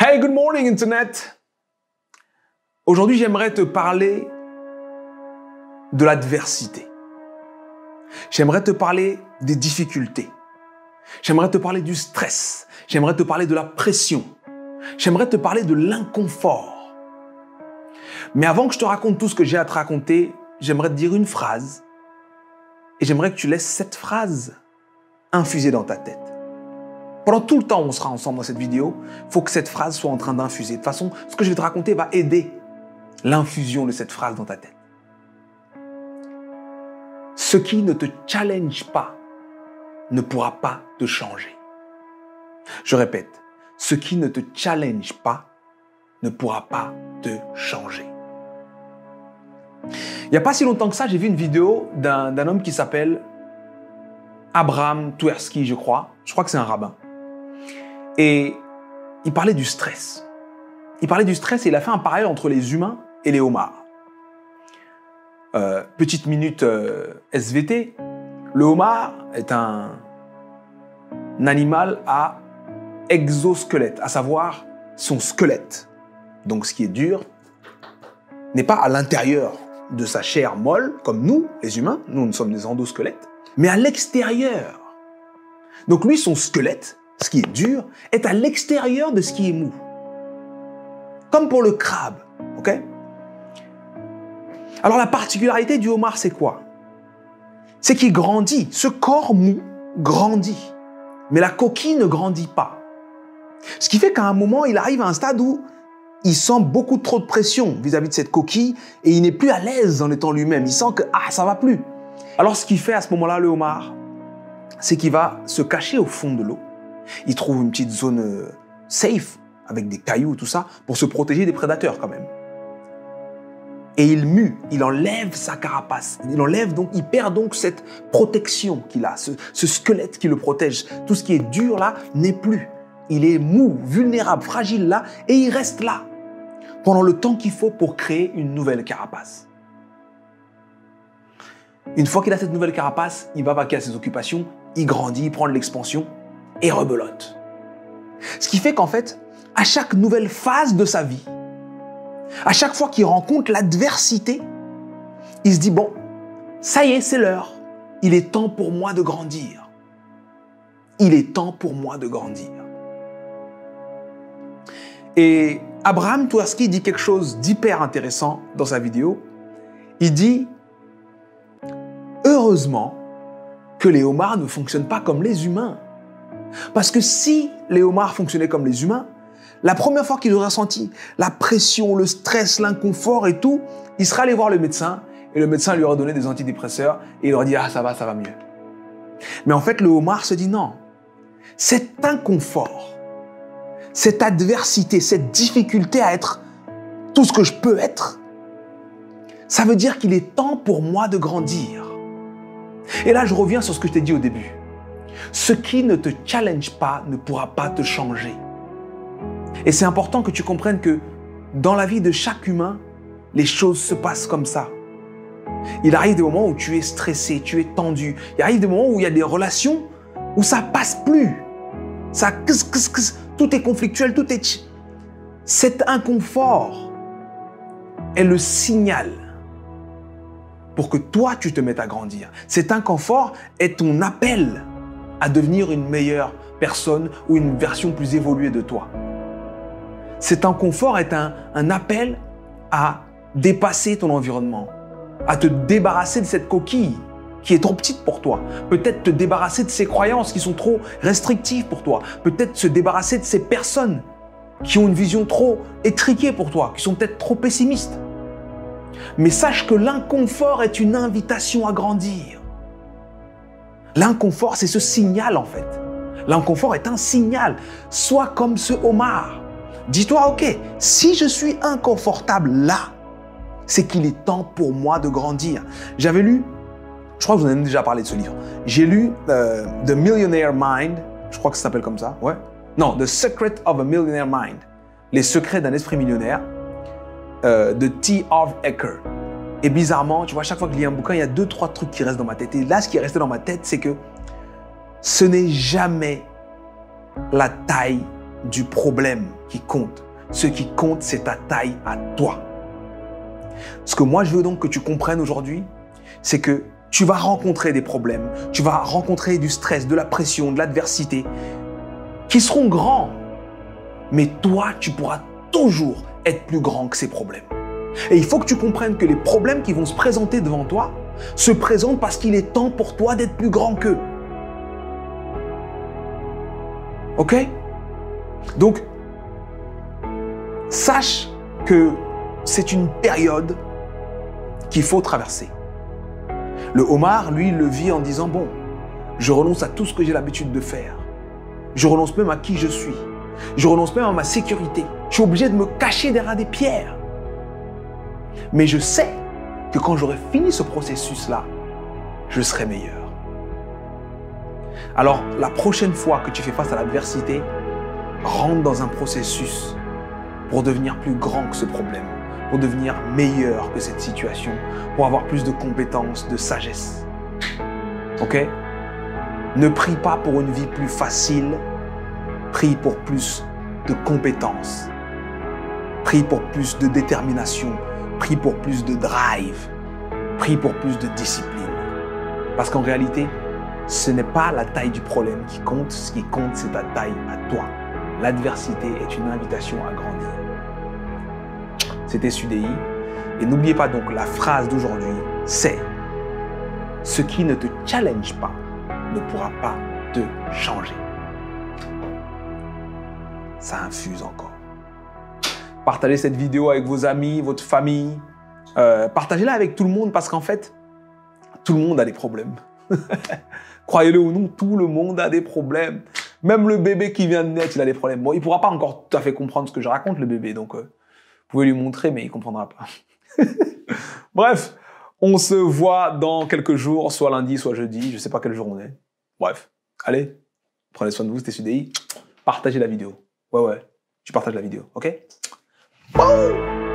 Hey, good morning Internet! Aujourd'hui, j'aimerais te parler de l'adversité. J'aimerais te parler des difficultés. J'aimerais te parler du stress. J'aimerais te parler de la pression. J'aimerais te parler de l'inconfort. Mais avant que je te raconte tout ce que j'ai à te raconter, j'aimerais te dire une phrase. Et j'aimerais que tu laisses cette phrase infuser dans ta tête. Pendant tout le temps où on sera ensemble dans cette vidéo, il faut que cette phrase soit en train d'infuser. De toute façon, ce que je vais te raconter va aider l'infusion de cette phrase dans ta tête. Ce qui ne te challenge pas ne pourra pas te changer. Je répète, ce qui ne te challenge pas ne pourra pas te changer. Il n'y a pas si longtemps que ça, j'ai vu une vidéo d'un homme qui s'appelle Abraham Tversky, je crois. Je crois que c'est un rabbin. Et il parlait du stress. Il parlait du stress et il a fait un parallèle entre les humains et les homards. Petite minute SVT, le homard est un animal à exosquelette, à savoir son squelette. Donc ce qui est dur n'est pas à l'intérieur de sa chair molle, comme nous, les humains, nous sommes des endosquelettes, mais à l'extérieur. Donc lui, son squelette, ce qui est dur, est à l'extérieur de ce qui est mou. Comme pour le crabe, ok? Alors la particularité du homard, c'est quoi? C'est qu'il grandit. Ce corps mou grandit. Mais la coquille ne grandit pas. Ce qui fait qu'à un moment, il arrive à un stade où il sent beaucoup trop de pression vis-à-vis de cette coquille et il n'est plus à l'aise en étant lui-même. Il sent que ça va plus. Alors ce qu'il fait à ce moment-là, le homard, c'est qu'il va se cacher au fond de l'eau. Il trouve une petite zone safe avec des cailloux, tout ça, pour se protéger des prédateurs quand même. Et il mue, il enlève sa carapace. Il perd donc cette protection qu'il a, ce squelette qui le protège. Tout ce qui est dur là n'est plus. Il est mou, vulnérable, fragile là, et il reste là pendant le temps qu'il faut pour créer une nouvelle carapace. Une fois qu'il a cette nouvelle carapace, il va vaquer à ses occupations, il grandit, il prend de l'expansion et rebelote. Ce qui fait qu'en fait, à chaque nouvelle phase de sa vie, à chaque fois qu'il rencontre l'adversité, il se dit, bon, ça y est, c'est l'heure. Il est temps pour moi de grandir. Il est temps pour moi de grandir. Et Abraham Tversky dit quelque chose d'hyper intéressant dans sa vidéo. Il dit, heureusement que les homards ne fonctionnent pas comme les humains. Parce que si les homards fonctionnaient comme les humains, la première fois qu'il aurait senti la pression, le stress, l'inconfort et tout, il serait allé voir le médecin et le médecin lui aurait donné des antidépresseurs et il aurait dit « Ah, ça va mieux ». Mais en fait, le homard se dit non. Cet inconfort, cette adversité, cette difficulté à être tout ce que je peux être, ça veut dire qu'il est temps pour moi de grandir. Et là, je reviens sur ce que je t'ai dit au début. Ce qui ne te challenge pas ne pourra pas te changer. Et c'est important que tu comprennes que dans la vie de chaque humain, les choses se passent comme ça. Il arrive des moments où tu es stressé, tu es tendu. Il arrive des moments où il y a des relations où ça passe plus. Ça tout est conflictuel, tout est... Cet inconfort est le signal pour que toi, tu te mettes à grandir. Cet inconfort est ton appel à devenir une meilleure personne ou une version plus évoluée de toi. Cet inconfort est un appel à dépasser ton environnement, à te débarrasser de cette coquille qui est trop petite pour toi. Peut-être te débarrasser de ces croyances qui sont trop restrictives pour toi. Peut-être se débarrasser de ces personnes qui ont une vision trop étriquée pour toi, qui sont peut-être trop pessimistes. Mais sache que l'inconfort est une invitation à grandir. L'inconfort, c'est ce signal en fait. L'inconfort est un signal. Sois comme ce homard. Dis-toi, ok, si je suis inconfortable là, c'est qu'il est temps pour moi de grandir. J'avais lu, je crois que vous en avez déjà parlé de ce livre, j'ai lu The Millionaire Mind, je crois que ça s'appelle comme ça, ouais. Non, The Secret of a Millionaire Mind, Les secrets d'un esprit millionnaire, de T. Harv Eker. Et bizarrement, tu vois, chaque fois que je lis un bouquin, il y a 2-3 trucs qui restent dans ma tête. Et là, ce qui est resté dans ma tête, c'est que ce n'est jamais la taille du problème qui compte. Ce qui compte, c'est ta taille à toi. Ce que moi, je veux donc que tu comprennes aujourd'hui, c'est que tu vas rencontrer des problèmes, tu vas rencontrer du stress, de la pression, de l'adversité, qui seront grands. Mais toi, tu pourras toujours être plus grand que ces problèmes. Et il faut que tu comprennes que les problèmes qui vont se présenter devant toi se présentent parce qu'il est temps pour toi d'être plus grand qu'eux. Ok? Donc, sache que c'est une période qu'il faut traverser. Le homard, lui, le vit en disant, bon, je renonce à tout ce que j'ai l'habitude de faire. Je renonce même à qui je suis. Je renonce même à ma sécurité. Je suis obligé de me cacher derrière des pierres. Mais je sais que quand j'aurai fini ce processus-là, je serai meilleur. Alors, la prochaine fois que tu fais face à l'adversité, rentre dans un processus pour devenir plus grand que ce problème, pour devenir meilleur que cette situation, pour avoir plus de compétences, de sagesse. Ok? Ne prie pas pour une vie plus facile, prie pour plus de compétences, prie pour plus de détermination, prie pour plus de drive, prie pour plus de discipline. Parce qu'en réalité, ce n'est pas la taille du problème qui compte, ce qui compte, c'est ta taille à toi. L'adversité est une invitation à grandir. C'était Sudei. Et n'oubliez pas donc, la phrase d'aujourd'hui, c'est « Ce qui ne te challenge pas ne pourra pas te changer. » Ça infuse encore. Partagez cette vidéo avec vos amis, votre famille. Partagez-la avec tout le monde parce qu'en fait, tout le monde a des problèmes. Croyez-le ou non, tout le monde a des problèmes. Même le bébé qui vient de naître, il a des problèmes. Bon, il ne pourra pas encore tout à fait comprendre ce que je raconte, le bébé. Donc, vous pouvez lui montrer, mais il ne comprendra pas. Bref, on se voit dans quelques jours, soit lundi, soit jeudi. Je ne sais pas quel jour on est. Bref, allez, prenez soin de vous, c'était Sudei. Partagez la vidéo. Ouais, tu partages la vidéo, ok? Boum!